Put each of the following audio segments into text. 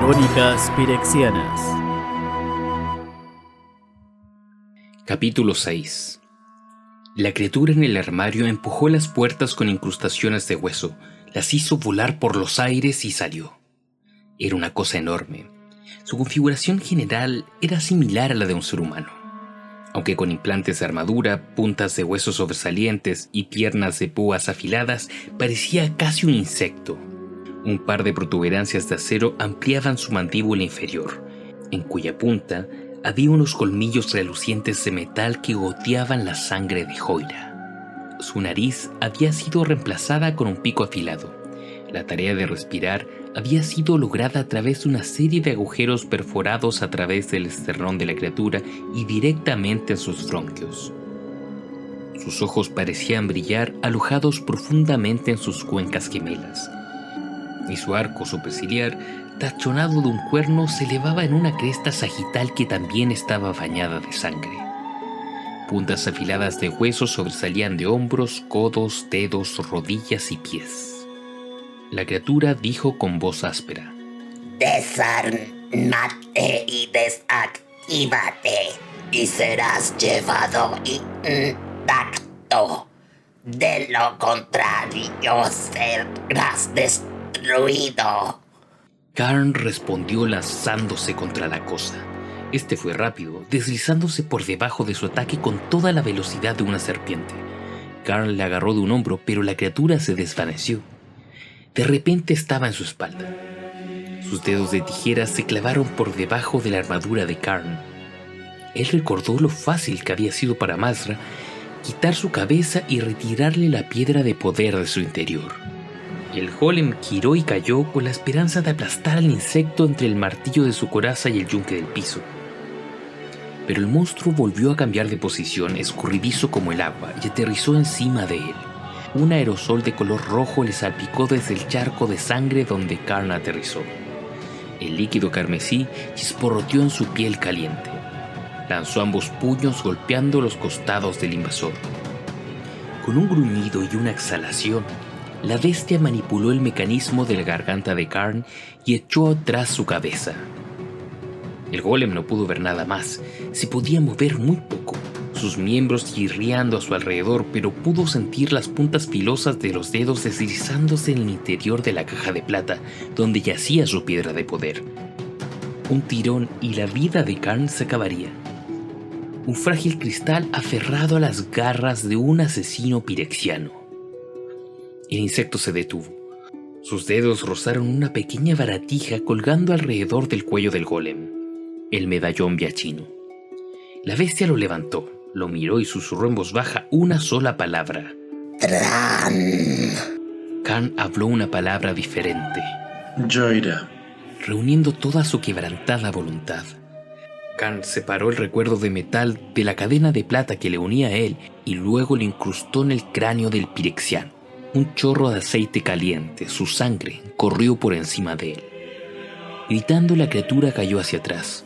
Crónicas Pirexianas. Capítulo 6. La criatura en el armario empujó las puertas con incrustaciones de hueso, las hizo volar por los aires y salió. Era una cosa enorme. Su configuración general era similar a la de un ser humano. Aunque con implantes de armadura, puntas de huesos sobresalientes y piernas de púas afiladas, parecía casi un insecto. Un par de protuberancias de acero ampliaban su mandíbula inferior, en cuya punta había unos colmillos relucientes de metal que goteaban la sangre de Joira. Su nariz había sido reemplazada con un pico afilado. La tarea de respirar había sido lograda a través de una serie de agujeros perforados a través del esternón de la criatura y directamente en sus bronquios. Sus ojos parecían brillar alojados profundamente en sus cuencas gemelas, y su arco superciliar, tachonado de un cuerno, se elevaba en una cresta sagital que también estaba bañada de sangre. Puntas afiladas de huesos sobresalían de hombros, codos, dedos, rodillas y pies. La criatura dijo con voz áspera: Desarmate y desactívate, y serás llevado intacto. De lo contrario, serás destruido. Karn respondió lanzándose contra la cosa. Este fue rápido, deslizándose por debajo de su ataque con toda la velocidad de una serpiente. Karn le agarró de un hombro, pero la criatura se desvaneció. De repente estaba en su espalda. Sus dedos de tijera se clavaron por debajo de la armadura de Karn. Él recordó lo fácil que había sido para Mazra quitar su cabeza y retirarle la piedra de poder de su interior. El golem giró y cayó con la esperanza de aplastar al insecto entre el martillo de su coraza y el yunque del piso. Pero el monstruo volvió a cambiar de posición, escurridizo como el agua, y aterrizó encima de él. Un aerosol de color rojo le salpicó desde el charco de sangre donde Karn aterrizó. El líquido carmesí chisporroteó en su piel caliente. Lanzó ambos puños golpeando los costados del invasor. Con un gruñido y una exhalación, la bestia manipuló el mecanismo de la garganta de Karn y echó atrás su cabeza. El golem no pudo ver nada más. Se podía mover muy poco, sus miembros chirriando a su alrededor, pero pudo sentir las puntas filosas de los dedos deslizándose en el interior de la caja de plata, donde yacía su piedra de poder. Un tirón y la vida de Karn se acabaría. Un frágil cristal aferrado a las garras de un asesino pirexiano. El insecto se detuvo. Sus dedos rozaron una pequeña baratija colgando alrededor del cuello del golem, el medallón viachino. La bestia lo levantó, lo miró y susurró en voz baja una sola palabra: Tran. Karn habló una palabra diferente: Joira. Reuniendo toda su quebrantada voluntad. Karn separó el recuerdo de metal de la cadena de plata que le unía a él y luego lo incrustó en el cráneo del pirexiano. Un chorro de aceite caliente, su sangre, corrió por encima de él. Gritando, la criatura cayó hacia atrás.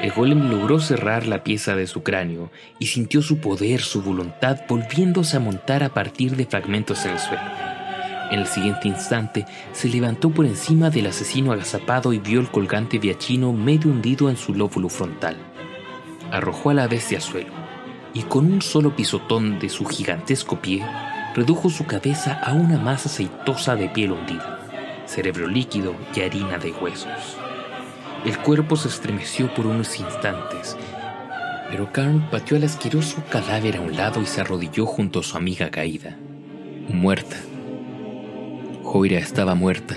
El golem logró cerrar la pieza de su cráneo y sintió su poder, su voluntad, volviéndose a montar a partir de fragmentos en el suelo. En el siguiente instante, se levantó por encima del asesino agazapado y vio el colgante viachino medio hundido en su lóbulo frontal. Arrojó a la bestia al suelo y con un solo pisotón de su gigantesco pie, redujo su cabeza a una masa aceitosa de piel hundida, cerebro líquido y harina de huesos. El cuerpo se estremeció por unos instantes, pero Karn pateó al asqueroso cadáver a un lado y se arrodilló junto a su amiga caída. Muerta. Joira estaba muerta.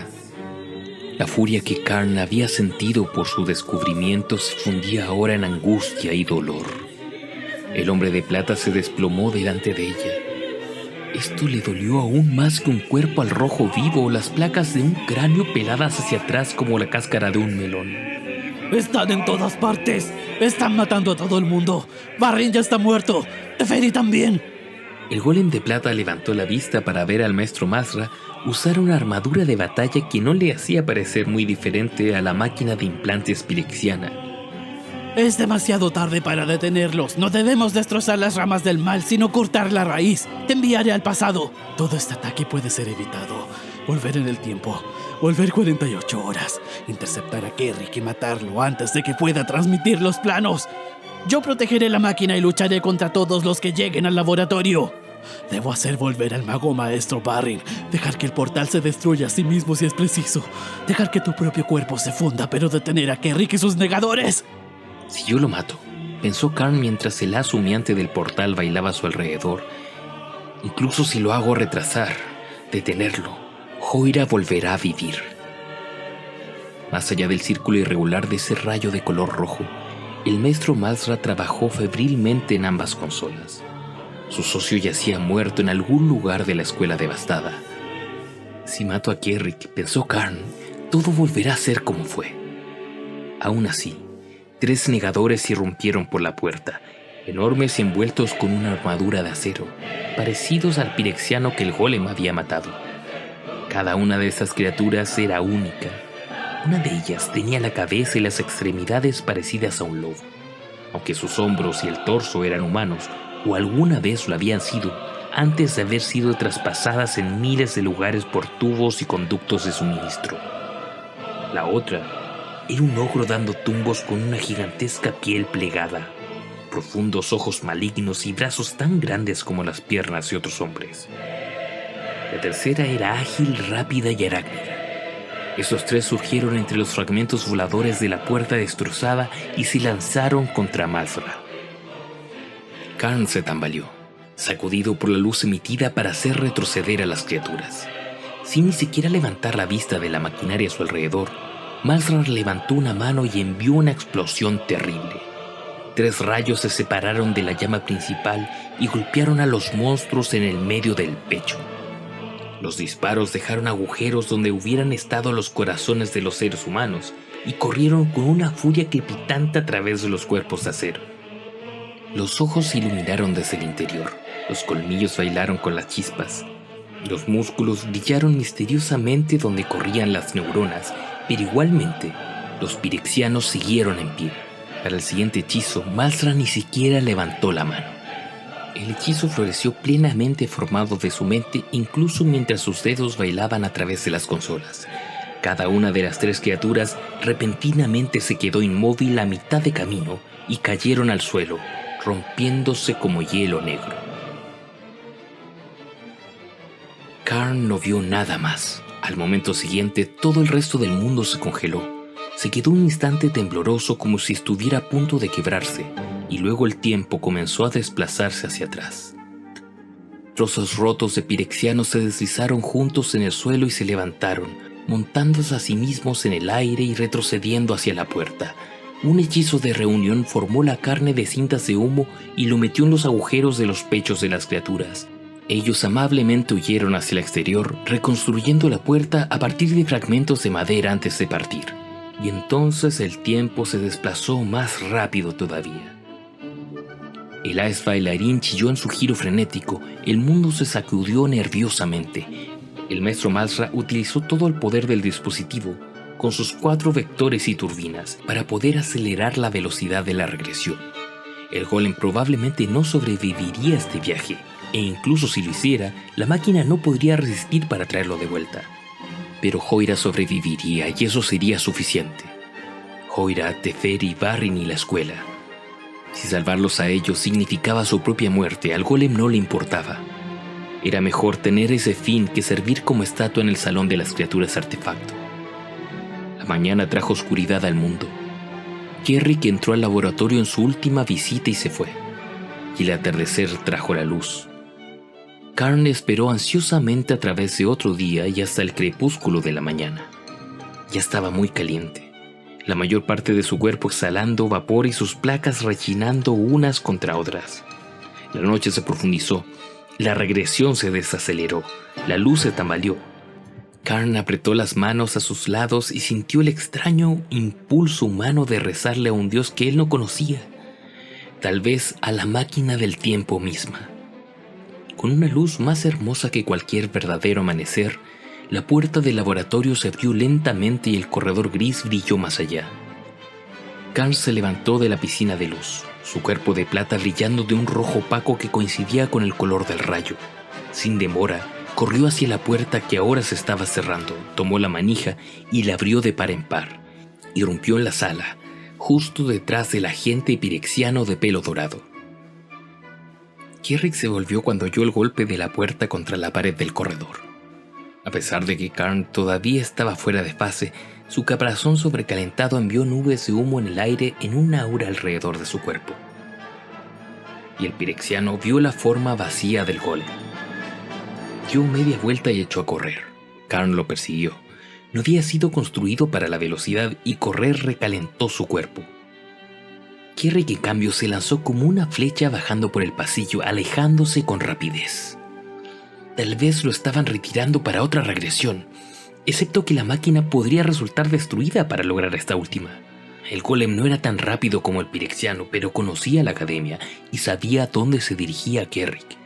La furia que Karn había sentido por su descubrimiento se fundía ahora en angustia y dolor. El hombre de plata se desplomó delante de ella. Esto le dolió aún más que un cuerpo al rojo vivo o las placas de un cráneo peladas hacia atrás como la cáscara de un melón. ¡Están en todas partes! ¡Están matando a todo el mundo! ¡Barrin ya está muerto! ¡Teferi también! El golem de plata levantó la vista para ver al maestro Mazra usar una armadura de batalla que no le hacía parecer muy diferente a la máquina de implantes pirexiana. Es demasiado tarde para detenerlos. No debemos destrozar las ramas del mal, sino cortar la raíz. Te enviaré al pasado. Todo este ataque puede ser evitado. Volver en el tiempo. Volver 48 horas, interceptar a Kerrick y matarlo antes de que pueda transmitir los planos. Yo protegeré la máquina y lucharé contra todos los que lleguen al laboratorio. Debo hacer volver al mago maestro Barryn, dejar que el portal se destruya a sí mismo si es preciso, dejar que tu propio cuerpo se funda, pero detener a Kerrick y sus negadores. Si yo lo mato, pensó Karn mientras el lazo humeante del portal bailaba a su alrededor. Incluso si lo hago retrasar, detenerlo, Hoira volverá a vivir. Más allá del círculo irregular de ese rayo de color rojo, el maestro Malzra trabajó febrilmente en ambas consolas. Su socio yacía muerto en algún lugar de la escuela devastada. Si mato a Kerrick, pensó Karn, todo volverá a ser como fue. Aún así, 3 negadores irrumpieron por la puerta, enormes y envueltos con una armadura de acero, parecidos al pirexiano que el golem había matado. Cada una de esas criaturas era única. Una de ellas tenía la cabeza y las extremidades parecidas a un lobo. Aunque sus hombros y el torso eran humanos, o alguna vez lo habían sido, antes de haber sido traspasadas en miles de lugares por tubos y conductos de suministro. La otra era un ogro dando tumbos con una gigantesca piel plegada, profundos ojos malignos y brazos tan grandes como las piernas de otros hombres. La tercera era ágil, rápida y arácnida. Esos 3 surgieron entre los fragmentos voladores de la puerta destrozada y se lanzaron contra Malzra. Karn se tambaleó, sacudido por la luz emitida para hacer retroceder a las criaturas. Sin ni siquiera levantar la vista de la maquinaria a su alrededor, Malzra levantó una mano y envió una explosión terrible. 3 rayos se separaron de la llama principal y golpearon a los monstruos en el medio del pecho. Los disparos dejaron agujeros donde hubieran estado los corazones de los seres humanos y corrieron con una furia crepitante a través de los cuerpos de acero. Los ojos se iluminaron desde el interior, los colmillos bailaron con las chispas, los músculos brillaron misteriosamente donde corrían las neuronas, pero igualmente los pirexianos siguieron en pie. Para el siguiente hechizo, Malzra ni siquiera levantó la mano. El hechizo floreció plenamente formado de su mente, incluso mientras sus dedos bailaban a través de las consolas. Cada una de las 3 criaturas repentinamente se quedó inmóvil a mitad de camino y cayeron al suelo, rompiéndose como hielo negro. Karn no vio nada más. Al momento siguiente, todo el resto del mundo se congeló. Se quedó un instante tembloroso como si estuviera a punto de quebrarse, y luego el tiempo comenzó a desplazarse hacia atrás. Trozos rotos de pirexianos se deslizaron juntos en el suelo y se levantaron, montándose a sí mismos en el aire y retrocediendo hacia la puerta. Un hechizo de reunión formó la carne de cintas de humo y lo metió en los agujeros de los pechos de las criaturas. Ellos amablemente huyeron hacia el exterior, reconstruyendo la puerta a partir de fragmentos de madera antes de partir. Y entonces el tiempo se desplazó más rápido todavía. El haz bailarín chilló en su giro frenético, el mundo se sacudió nerviosamente. El maestro Malzra utilizó todo el poder del dispositivo, con sus 4 vectores y turbinas, para poder acelerar la velocidad de la regresión. El golem probablemente no sobreviviría a este viaje, e incluso si lo hiciera, la máquina no podría resistir para traerlo de vuelta. Pero Hoira sobreviviría y eso sería suficiente. Hoira, Teferi, Barryn y la escuela. Si salvarlos a ellos significaba su propia muerte, al golem no le importaba. Era mejor tener ese fin que servir como estatua en el salón de las criaturas artefacto. La mañana trajo oscuridad al mundo. Kerrick entró al laboratorio en su última visita y se fue. Y el atardecer trajo la luz. Karn esperó ansiosamente a través de otro día y hasta el crepúsculo de la mañana. Ya estaba muy caliente, la mayor parte de su cuerpo exhalando vapor y sus placas rechinando unas contra otras. La noche se profundizó, la regresión se desaceleró, la luz se tambaleó. Karn apretó las manos a sus lados y sintió el extraño impulso humano de rezarle a un dios que él no conocía, tal vez a la máquina del tiempo misma. Con una luz más hermosa que cualquier verdadero amanecer, la puerta del laboratorio se abrió lentamente y el corredor gris brilló más allá. Karn se levantó de la piscina de luz, su cuerpo de plata brillando de un rojo opaco que coincidía con el color del rayo. Sin demora, Corrió hacia la puerta que ahora se estaba cerrando, tomó la manija y la abrió de par en par. Irrumpió en la sala, justo detrás del agente pirexiano de pelo dorado. Kerrick se volvió cuando oyó el golpe de la puerta contra la pared del corredor. A pesar de que Karn todavía estaba fuera de fase, su caparazón sobrecalentado envió nubes de humo en el aire en una aura alrededor de su cuerpo. Y el pirexiano vio la forma vacía del golem. Dio media vuelta y echó a correr. Karn lo persiguió. No había sido construido para la velocidad y correr recalentó su cuerpo. Kerrick, en cambio, se lanzó como una flecha bajando por el pasillo, alejándose con rapidez. Tal vez lo estaban retirando para otra regresión, excepto que la máquina podría resultar destruida para lograr esta última. El golem no era tan rápido como el pirexiano, pero conocía la academia y sabía a dónde se dirigía Kerrick.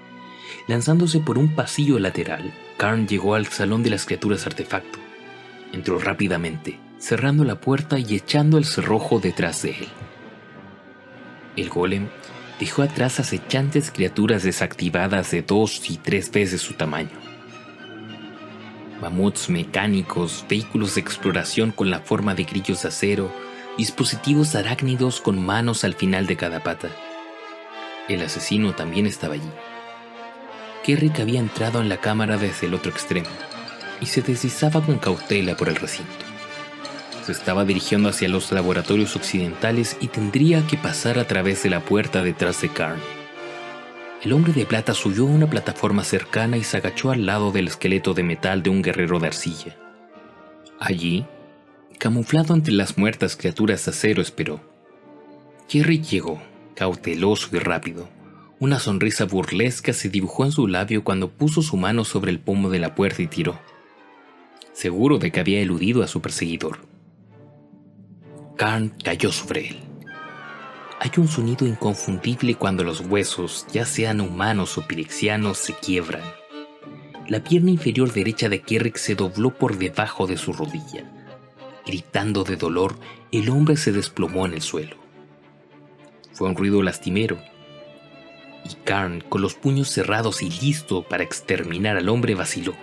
Lanzándose por un pasillo lateral, Karn llegó al salón de las criaturas artefacto. Entró rápidamente, cerrando la puerta y echando el cerrojo detrás de él. El golem dejó atrás acechantes criaturas desactivadas de 2 y 3 veces su tamaño. Mamuts mecánicos, vehículos de exploración con la forma de grillos de acero, dispositivos arácnidos con manos al final de cada pata. El asesino también estaba allí. Kerrick había entrado en la cámara desde el otro extremo y se deslizaba con cautela por el recinto. Se estaba dirigiendo hacia los laboratorios occidentales y tendría que pasar a través de la puerta detrás de Karn. El hombre de plata subió a una plataforma cercana y se agachó al lado del esqueleto de metal de un guerrero de arcilla. Allí, camuflado entre las muertas criaturas de acero, esperó. Kerrick llegó, cauteloso y rápido. Una sonrisa burlesca se dibujó en su labio cuando puso su mano sobre el pomo de la puerta y tiró, seguro de que había eludido a su perseguidor. Karn cayó sobre él. Hay un sonido inconfundible cuando los huesos, ya sean humanos o pirexianos, se quiebran. La pierna inferior derecha de Kerrick se dobló por debajo de su rodilla. Gritando de dolor, el hombre se desplomó en el suelo. Fue un ruido lastimero, y Karn, con los puños cerrados y listo para exterminar al hombre, vaciló.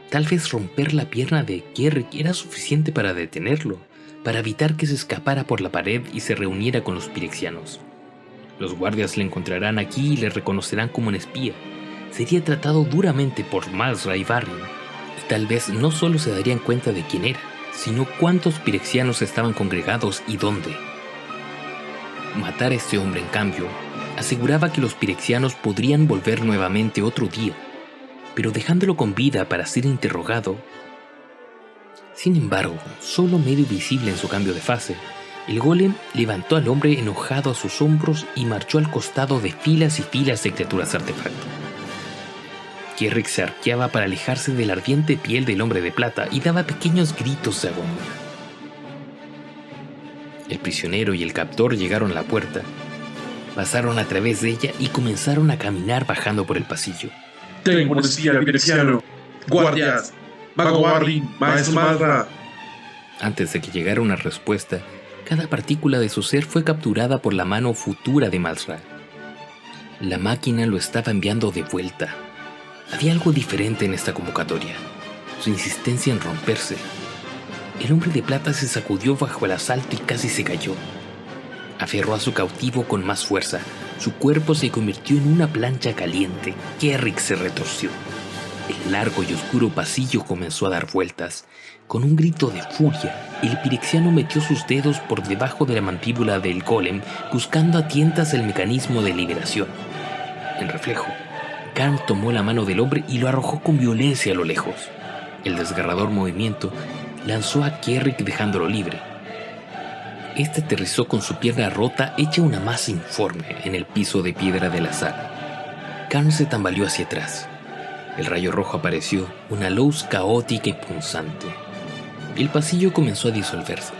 Tal vez romper la pierna de Kerrick era suficiente para detenerlo, para evitar que se escapara por la pared y se reuniera con los pirexianos. Los guardias le encontrarán aquí y le reconocerán como un espía. Sería tratado duramente por Malzra y Barryn, y tal vez no solo se darían cuenta de quién era, sino cuántos pirexianos estaban congregados y dónde. Matar a este hombre, en cambio, aseguraba que los pirexianos podrían volver nuevamente otro día, pero dejándolo con vida para ser interrogado. Sin embargo, solo medio visible en su cambio de fase, el golem levantó al hombre enojado a sus hombros y marchó al costado de filas y filas de criaturas artefacto. Kerrick se arqueaba para alejarse de la ardiente piel del hombre de plata y daba pequeños gritos de agonía. El prisionero y el captor llegaron a la puerta, pasaron a través de ella y comenzaron a caminar bajando por el pasillo. Tengo un espía pirexiano. Guardias, Mago Barryn, Maestro Malzra. Antes de que llegara una respuesta, cada partícula de su ser fue capturada por la mano futura de Malzra. La máquina lo estaba enviando de vuelta. Había algo diferente en esta convocatoria, su insistencia en romperse. El hombre de plata se sacudió bajo el asalto y casi se cayó. Aferró a su cautivo con más fuerza. Su cuerpo se convirtió en una plancha caliente. Kerrick se retorció. El largo y oscuro pasillo comenzó a dar vueltas. Con un grito de furia, el pirexiano metió sus dedos por debajo de la mandíbula del golem, buscando a tientas el mecanismo de liberación. En reflejo, Karn tomó la mano del hombre y lo arrojó con violencia a lo lejos. El desgarrador movimiento lanzó a Kerrick dejándolo libre. Este aterrizó con su pierna rota hecha una masa informe en el piso de piedra de la sala. Karn se tambaleó hacia atrás. El rayo rojo apareció, una luz caótica y punzante. El pasillo comenzó a disolverse.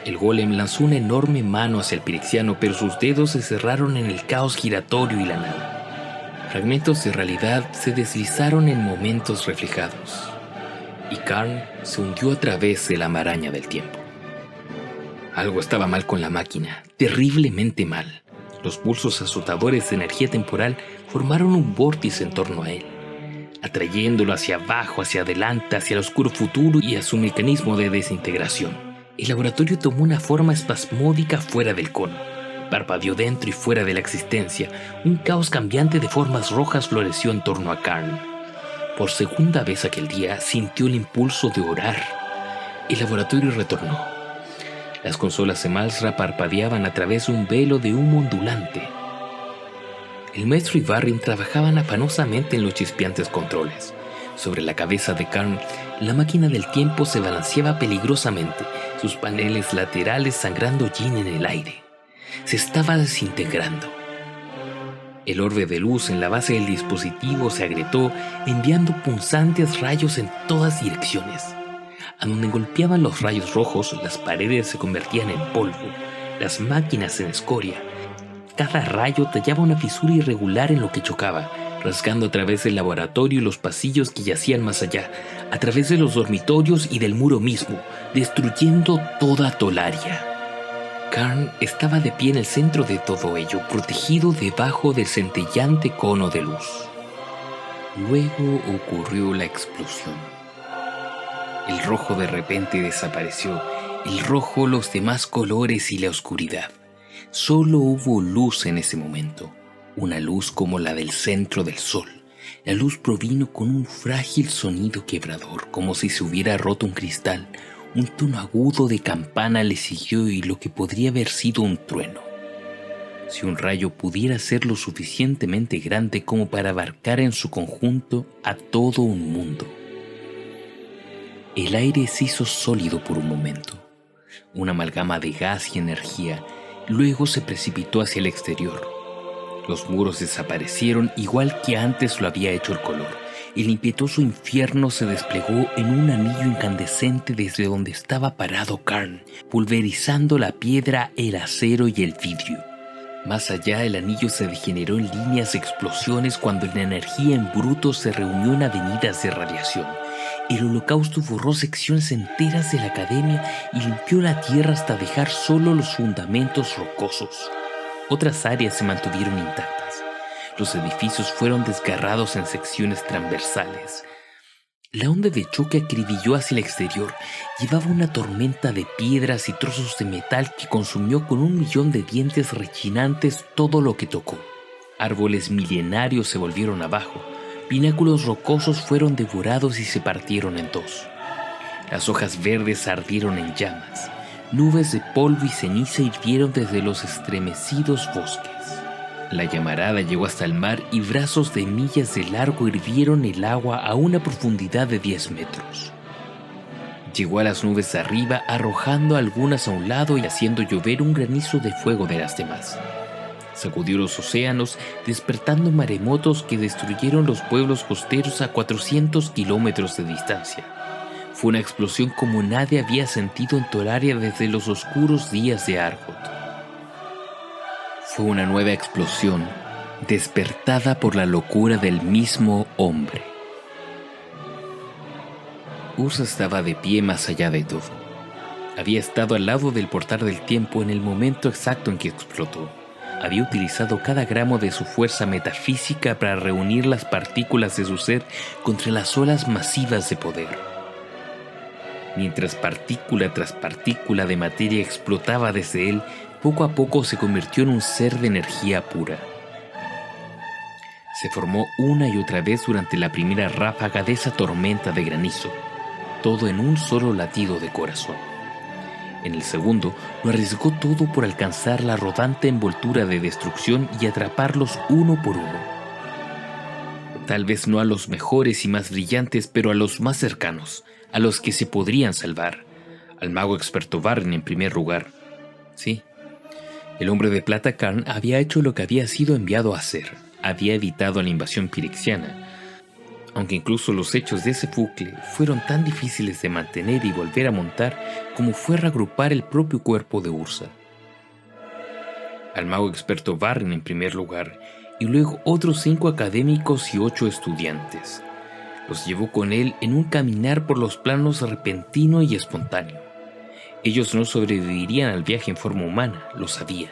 El golem lanzó una enorme mano hacia el pirexiano, pero sus dedos se cerraron en el caos giratorio y la nada. Fragmentos de realidad se deslizaron en momentos reflejados, y Karn se hundió a través de la maraña del tiempo. Algo estaba mal con la máquina, terriblemente mal. Los pulsos azotadores de energía temporal formaron un vórtice en torno a él. atrayéndolo hacia abajo, hacia adelante, hacia el oscuro futuro y a su mecanismo de desintegración. El laboratorio tomó una forma espasmódica fuera del cono. Parpadeó dentro y fuera de la existencia. Un caos cambiante de formas rojas floreció en torno a Karn. Por segunda vez aquel día sintió el impulso de orar. El laboratorio retornó. Las consolas de Malsra parpadeaban a través de un velo de humo ondulante. El maestro y Barrin trabajaban afanosamente en los chispeantes controles. Sobre la cabeza de Karn, la máquina del tiempo se balanceaba peligrosamente, sus paneles laterales sangrando yin en el aire. Se estaba desintegrando. El orbe de luz en la base del dispositivo se agrietó, enviando punzantes rayos en todas direcciones. A donde golpeaban los rayos rojos, las paredes se convertían en polvo, las máquinas en escoria. Cada rayo tallaba una fisura irregular en lo que chocaba, rasgando a través del laboratorio y los pasillos que yacían más allá, a través de los dormitorios y del muro mismo, destruyendo toda Tolaria. Karn estaba de pie en el centro de todo ello, protegido debajo del centellante cono de luz. Luego ocurrió la explosión. El rojo de repente desapareció, el rojo, los demás colores y la oscuridad. Solo hubo luz en ese momento, una luz como la del centro del sol. La luz provino con un frágil sonido quebrador, como si se hubiera roto un cristal. Un tono agudo de campana le siguió y lo que podría haber sido un trueno. Si un rayo pudiera ser lo suficientemente grande como para abarcar en su conjunto a todo un mundo. El aire se hizo sólido por un momento, una amalgama de gas y energía, luego se precipitó hacia el exterior. Los muros desaparecieron igual que antes lo había hecho el color. El impetuoso infierno se desplegó en un anillo incandescente desde donde estaba parado Karn, pulverizando la piedra, el acero y el vidrio. Más allá, el anillo se degeneró en líneas de explosiones cuando la energía en bruto se reunió en avenidas de radiación. El holocausto borró secciones enteras de la academia y limpió la tierra hasta dejar solo los fundamentos rocosos. Otras áreas se mantuvieron intactas. Los edificios fueron desgarrados en secciones transversales. La onda de choque acribilló hacia el exterior. Llevaba una tormenta de piedras y trozos de metal que consumió con 1.000.000 de dientes rechinantes todo lo que tocó. Árboles milenarios se volvieron abajo. Pináculos rocosos fueron devorados y se partieron en dos. Las hojas verdes ardieron en llamas. Nubes de polvo y ceniza hirvieron desde los estremecidos bosques. La llamarada llegó hasta el mar y brazos de millas de largo hirvieron el agua a una profundidad de 10 metros. Llegó a las nubes de arriba, arrojando algunas a un lado y haciendo llover un granizo de fuego de las demás. Sacudió los océanos, despertando maremotos que destruyeron los pueblos costeros a 400 kilómetros de distancia. Fue una explosión como nadie había sentido en Tolaria desde los oscuros días de Argot. Fue una nueva explosión, despertada por la locura del mismo hombre. Ursa estaba de pie más allá de todo. Había estado al lado del portal del tiempo en el momento exacto en que explotó. Había utilizado cada gramo de su fuerza metafísica para reunir las partículas de su ser contra las olas masivas de poder. Mientras partícula tras partícula de materia explotaba desde él, poco a poco se convirtió en un ser de energía pura. Se formó una y otra vez durante la primera ráfaga de esa tormenta de granizo, todo en un solo latido de corazón. En el segundo, lo arriesgó todo por alcanzar la rodante envoltura de destrucción y atraparlos uno por uno. Tal vez no a los mejores y más brillantes, pero a los más cercanos, a los que se podrían salvar. Al mago experto Barrin en primer lugar. Sí, el hombre de plata Karn había hecho lo que había sido enviado a hacer. Había evitado la invasión pirexiana. Aunque incluso los hechos de ese bucle fueron tan difíciles de mantener y volver a montar como fue reagrupar el propio cuerpo de Ursa. Al mago experto Barrin en primer lugar, y luego otros 5 académicos y 8 estudiantes. Los llevó con él en un caminar por los planos repentino y espontáneo. Ellos no sobrevivirían al viaje en forma humana, lo sabía,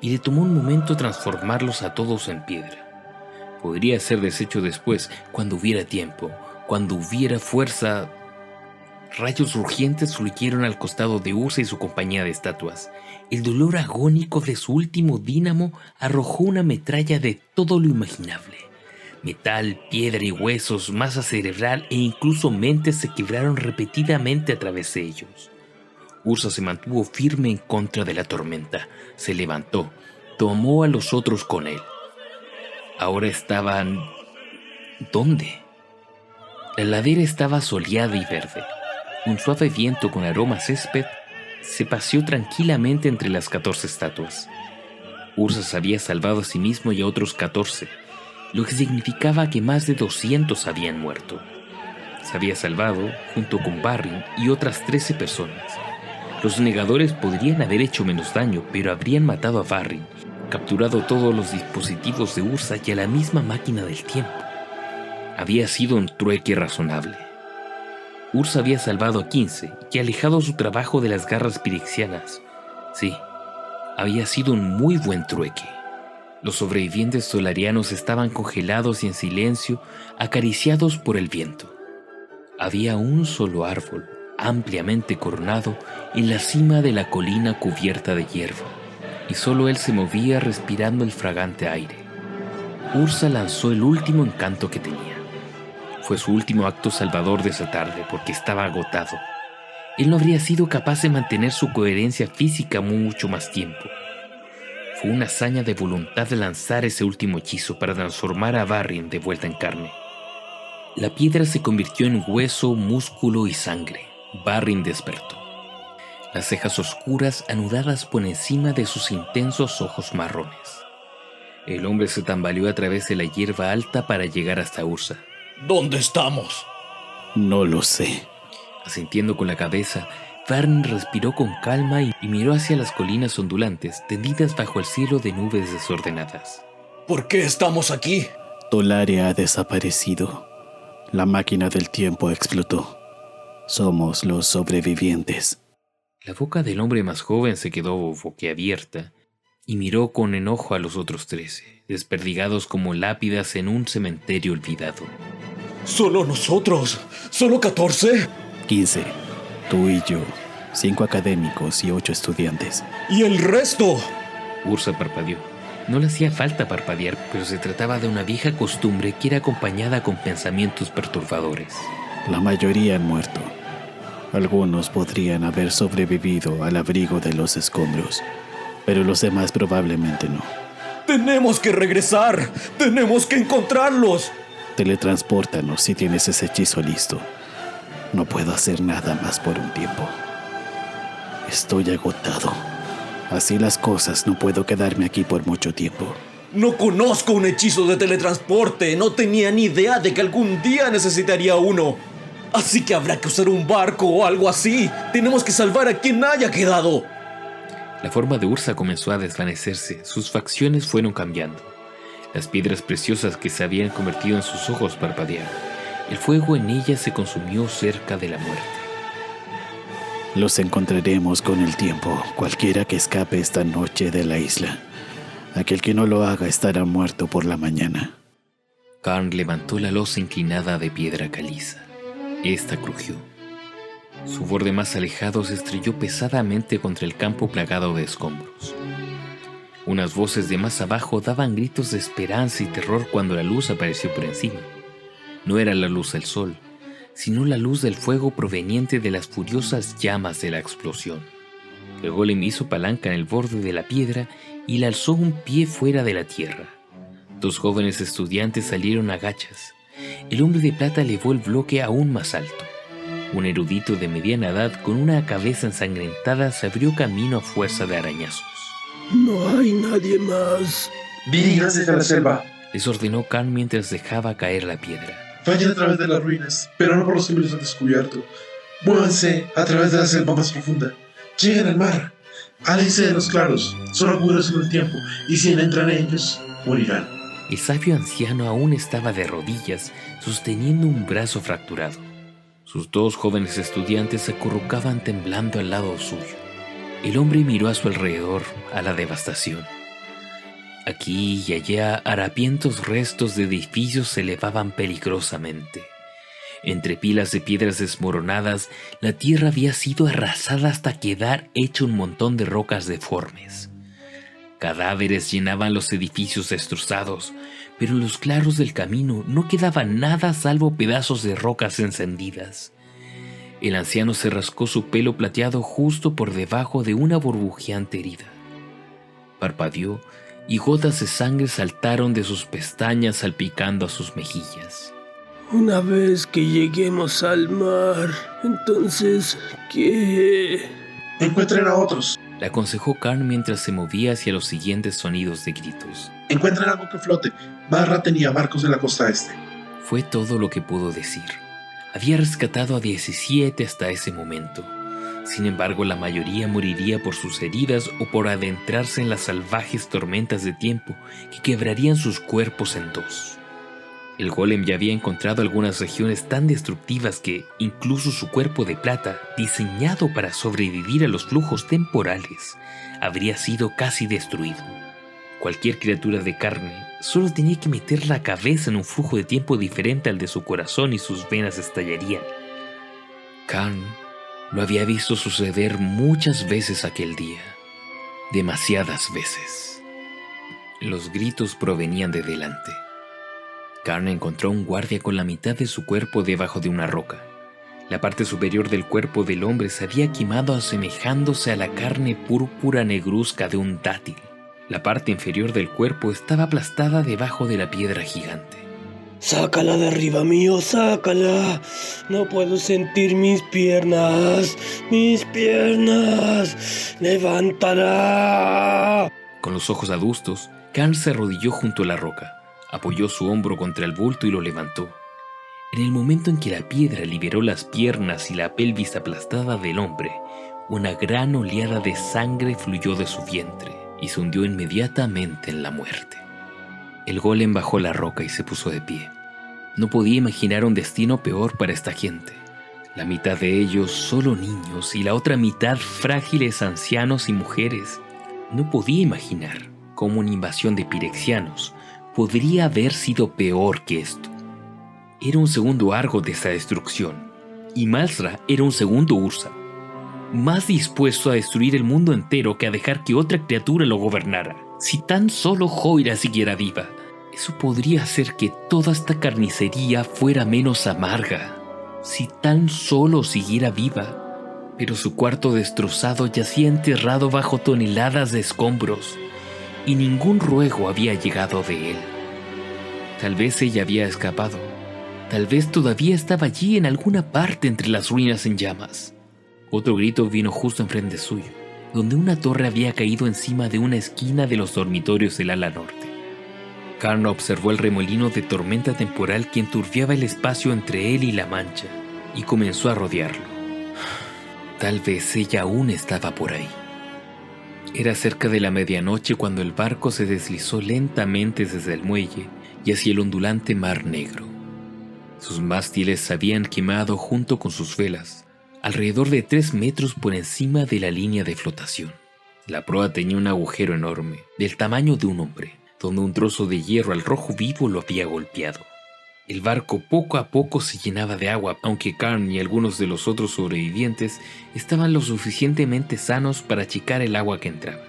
y le tomó un momento transformarlos a todos en piedra. Podría ser deshecho después, cuando hubiera tiempo, cuando hubiera fuerza. Rayos rugientes fluyeron al costado de Ursa y su compañía de estatuas. El dolor agónico de su último dínamo arrojó una metralla de todo lo imaginable. Metal, piedra y huesos, masa cerebral e incluso mentes se quebraron repetidamente a través de ellos. Ursa se mantuvo firme en contra de la tormenta. Se levantó, tomó a los otros con él. Ahora estaban... ¿dónde? La ladera estaba soleada y verde. Un suave viento con aroma a césped se paseó tranquilamente entre las 14 estatuas. Ursa se había salvado a sí mismo y a otros 14, lo que significaba que más de 200 habían muerto. Se había salvado junto con Barrin y otras 13 personas. Los negadores podrían haber hecho menos daño, pero habrían matado a Barrin, capturado todos los dispositivos de Ursa y a la misma máquina del tiempo. Había sido un trueque razonable. Ursa había salvado a 15 y alejado su trabajo de las garras pirexianas. Sí, había sido un muy buen trueque. Los sobrevivientes solarianos estaban congelados y en silencio, acariciados por el viento. Había un solo árbol, ampliamente coronado, en la cima de la colina cubierta de hierba, y solo él se movía respirando el fragante aire. Ursa lanzó el último encanto que tenía. Fue su último acto salvador de esa tarde porque estaba agotado. Él no habría sido capaz de mantener su coherencia física mucho más tiempo. Fue una hazaña de voluntad de lanzar ese último hechizo para transformar a Barrin de vuelta en carne. La piedra se convirtió en hueso, músculo y sangre. Barrin despertó. Las cejas oscuras anudadas por encima de sus intensos ojos marrones. El hombre se tambaleó a través de la hierba alta para llegar hasta Ursa. ¿Dónde estamos? No lo sé. Asintiendo con la cabeza, Barrin respiró con calma y miró hacia las colinas ondulantes tendidas bajo el cielo de nubes desordenadas. ¿Por qué estamos aquí? Tolaria ha desaparecido. La máquina del tiempo explotó. Somos los sobrevivientes. La boca del hombre más joven se quedó boquiabierta y miró con enojo a los otros 13, desperdigados como lápidas en un cementerio olvidado. ¿Solo nosotros? ¿Solo 14? 15. Tú y yo. 5 académicos y 8 estudiantes. ¿Y el resto? Ursa parpadeó. No le hacía falta parpadear, pero se trataba de una vieja costumbre que era acompañada con pensamientos perturbadores. La mayoría han muerto. Algunos podrían haber sobrevivido al abrigo de los escombros, pero los demás probablemente no. ¡Tenemos que regresar! ¡Tenemos que encontrarlos! Teletranspórtanos si tienes ese hechizo listo. No puedo hacer nada más por un tiempo. Estoy agotado. Así las cosas, no puedo quedarme aquí por mucho tiempo. No conozco un hechizo de teletransporte. No tenía ni idea de que algún día necesitaría uno. Así que habrá que usar un barco o algo así. Tenemos que salvar a quien haya quedado. La forma de Ursa comenzó a desvanecerse. Sus facciones fueron cambiando. Las piedras preciosas que se habían convertido en sus ojos parpadearon. El fuego en ella se consumió cerca de la muerte. Los encontraremos con el tiempo, cualquiera que escape esta noche de la isla. Aquel que no lo haga estará muerto por la mañana. Karn levantó la losa inclinada de piedra caliza. Esta crujió. Su borde más alejado se estrelló pesadamente contra el campo plagado de escombros. Unas voces de más abajo daban gritos de esperanza y terror cuando la luz apareció por encima. No era la luz del sol, sino la luz del fuego proveniente de las furiosas llamas de la explosión. El golem hizo palanca en el borde de la piedra y la alzó un pie fuera de la tierra. 2 jóvenes estudiantes salieron a gachas. El hombre de plata elevó el bloque aún más alto. Un erudito de mediana edad con una cabeza ensangrentada se abrió camino a fuerza de arañazos. No hay nadie más. Diríjanse a la selva. Les ordenó Karn mientras dejaba caer la piedra. Vayan a través de las ruinas, pero no por los cimientos al descubierto. Muévanse a través de la selva más profunda. Lleguen al mar. Aléjense de los claros. Son agujeros en el tiempo, y si entran en ellos, morirán. El sabio anciano aún estaba de rodillas, sosteniendo un brazo fracturado. Sus 2 jóvenes estudiantes se acurrucaban temblando al lado suyo. El hombre miró a su alrededor, a la devastación. Aquí y allá harapientos restos de edificios se elevaban peligrosamente. Entre pilas de piedras desmoronadas, la tierra había sido arrasada hasta quedar hecho un montón de rocas deformes. Cadáveres llenaban los edificios destrozados, pero en los claros del camino no quedaba nada salvo pedazos de rocas encendidas. El anciano se rascó su pelo plateado justo por debajo de una burbujeante herida. Parpadeó y gotas de sangre saltaron de sus pestañas salpicando a sus mejillas. Una vez que lleguemos al mar, entonces, ¿qué? Encuentren a otros. Le aconsejó Karn mientras se movía hacia los siguientes sonidos de gritos. Encuentren algo que flote. Marra tenía barcos en la costa este. Fue todo lo que pudo decir. Había rescatado a 17 hasta ese momento. Sin embargo, la mayoría moriría por sus heridas o por adentrarse en las salvajes tormentas de tiempo que quebrarían sus cuerpos en dos. El golem ya había encontrado algunas regiones tan destructivas que incluso su cuerpo de plata, diseñado para sobrevivir a los flujos temporales, habría sido casi destruido. Cualquier criatura de carne solo tenía que meter la cabeza en un flujo de tiempo diferente al de su corazón y sus venas estallarían. Karn lo había visto suceder muchas veces aquel día, demasiadas veces. Los gritos provenían de delante. Karn encontró un guardia con la mitad de su cuerpo debajo de una roca. La parte superior del cuerpo del hombre se había quemado asemejándose a la carne púrpura negruzca de un dátil. La parte inferior del cuerpo estaba aplastada debajo de la piedra gigante. ¡Sácala de arriba mío, sácala! No puedo sentir mis piernas, ¡levántala! Con los ojos adustos, Karn se arrodilló junto a la roca. Apoyó su hombro contra el bulto y lo levantó. En el momento en que la piedra liberó las piernas y la pelvis aplastada del hombre, una gran oleada de sangre fluyó de su vientre y se hundió inmediatamente en la muerte. El golem bajó la roca y se puso de pie. No podía imaginar un destino peor para esta gente. La mitad de ellos solo niños y la otra mitad frágiles ancianos y mujeres. No podía imaginar cómo una invasión de pirexianos podría haber sido peor que esto. Era un segundo Argo de esa destrucción, y Malsra era un segundo Ursa, más dispuesto a destruir el mundo entero que a dejar que otra criatura lo gobernara. Si tan solo Joira siguiera viva, eso podría hacer que toda esta carnicería fuera menos amarga. Si tan solo siguiera viva, pero su cuarto destrozado yacía enterrado bajo toneladas de escombros, y ningún ruego había llegado de él. Tal vez ella había escapado. Tal vez todavía estaba allí en alguna parte entre las ruinas en llamas. Otro grito vino justo enfrente suyo, donde una torre había caído encima de una esquina de los dormitorios del ala norte. Karn observó el remolino de tormenta temporal que enturbiaba el espacio entre él y la mancha, y comenzó a rodearlo. Tal vez ella aún estaba por ahí. Era cerca de la medianoche cuando el barco se deslizó lentamente desde el muelle y hacia el ondulante mar negro. Sus mástiles se habían quemado junto con sus velas, alrededor de 3 metros por encima de la línea de flotación. La proa tenía un agujero enorme, del tamaño de un hombre, donde un trozo de hierro al rojo vivo lo había golpeado. El barco poco a poco se llenaba de agua, aunque Karn y algunos de los otros sobrevivientes estaban lo suficientemente sanos para achicar el agua que entraba.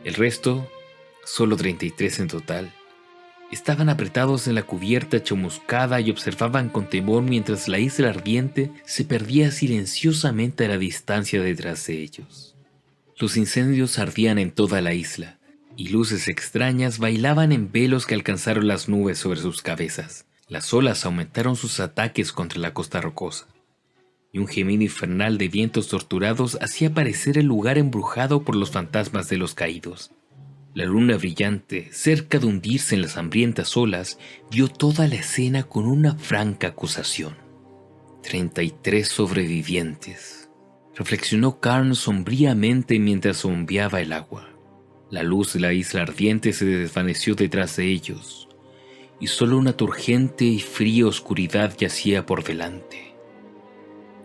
El resto, solo 33 en total, estaban apretados en la cubierta chamuscada y observaban con temor mientras la isla ardiente se perdía silenciosamente a la distancia detrás de ellos. Los incendios ardían en toda la isla, y luces extrañas bailaban en velos que alcanzaron las nubes sobre sus cabezas. Las olas aumentaron sus ataques contra la costa rocosa, y un gemido infernal de vientos torturados hacía parecer el lugar embrujado por los fantasmas de los caídos. La luna brillante, cerca de hundirse en las hambrientas olas, vio toda la escena con una franca acusación. 33 sobrevivientes, reflexionó Karn sombríamente mientras zumbiaba el agua. La luz de la isla ardiente se desvaneció detrás de ellos, y solo una turgente y fría oscuridad yacía por delante.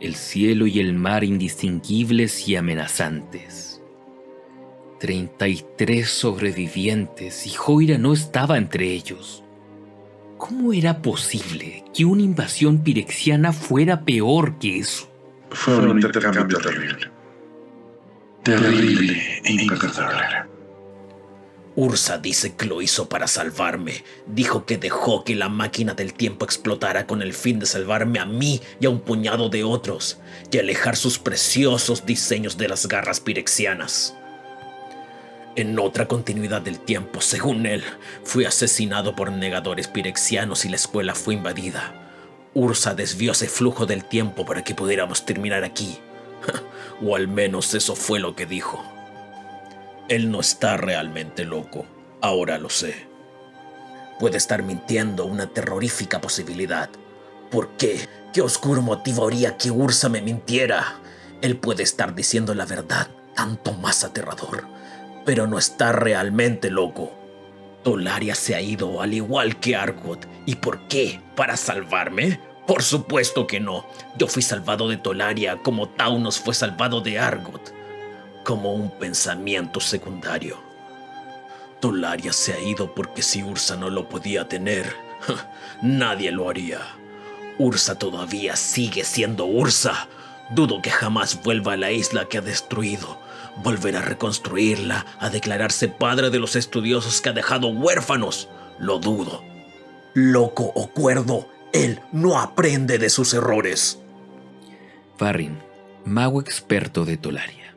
El cielo y el mar indistinguibles y amenazantes. 33 sobrevivientes y Joira no estaba entre ellos. ¿Cómo era posible que una invasión pirexiana fuera peor que eso? Fue un intercambio terrible. Terrible e imperdonable. Ursa dice que lo hizo para salvarme. Dijo que dejó que la máquina del tiempo explotara con el fin de salvarme a mí y a un puñado de otros, y alejar sus preciosos diseños de las garras pirexianas. En otra continuidad del tiempo, según él, fui asesinado por negadores pirexianos y la escuela fue invadida. Ursa desvió ese flujo del tiempo para que pudiéramos terminar aquí. O al menos eso fue lo que dijo. Él no está realmente loco, ahora lo sé. Puede estar mintiendo, una terrorífica posibilidad. ¿Por qué? ¿Qué oscuro motivo haría que Ursa me mintiera? Él puede estar diciendo la verdad, tanto más aterrador, pero no está realmente loco. Tolaria se ha ido al igual que Argot. ¿Y por qué? ¿Para salvarme? Por supuesto que no. Yo fui salvado de Tolaria como Taunos fue salvado de Argot. Como un pensamiento secundario. Tolaria se ha ido porque si Ursa no lo podía tener, nadie lo haría. Ursa todavía sigue siendo Ursa. Dudo que jamás vuelva a la isla que ha destruido. Volverá a reconstruirla, a declararse padre de los estudiosos que ha dejado huérfanos. Lo dudo. Loco o cuerdo, él no aprende de sus errores. Farrin, mago experto de Tolaria.